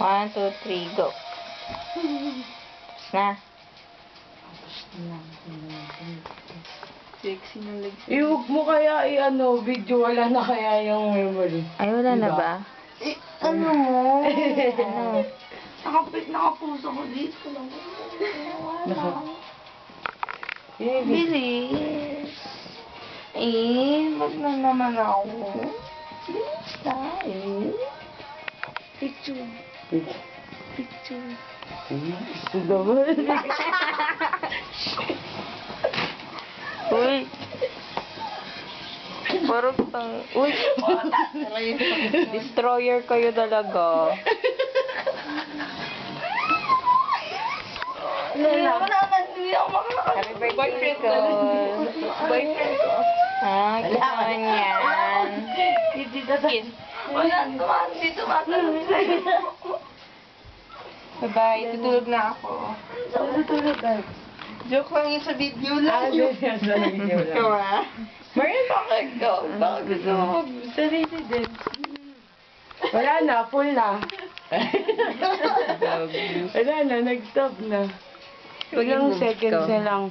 1, 2, 3, go. Tapos na. Sexy ng legs. Huwag mo kaya video, wala na kaya yung memory. Ay, wala na Diba? ba? Ano mo? Ano? Nakapuso ko dito lang. Bilis. Wag na naman ako. Bilis na, Picture. Picture. Ito naman. Uy. Parang uy. Destroyer kayo talaga. Happy birthday, Nicole. Boyfriend ko. Ah, gusto naman yan. Kiss. Wala naman. Dito matanong sa'yo. Bye-bye. Tutulog na ako. Tutulog ka. Joke lang yun sa video lang. Sa video lang. Ikaw ah. Marian, bakit ikaw? Bakit gusto mo Sarili din. Wala na, full na. Wala na, nag-stop na. Ilang seconds na lang.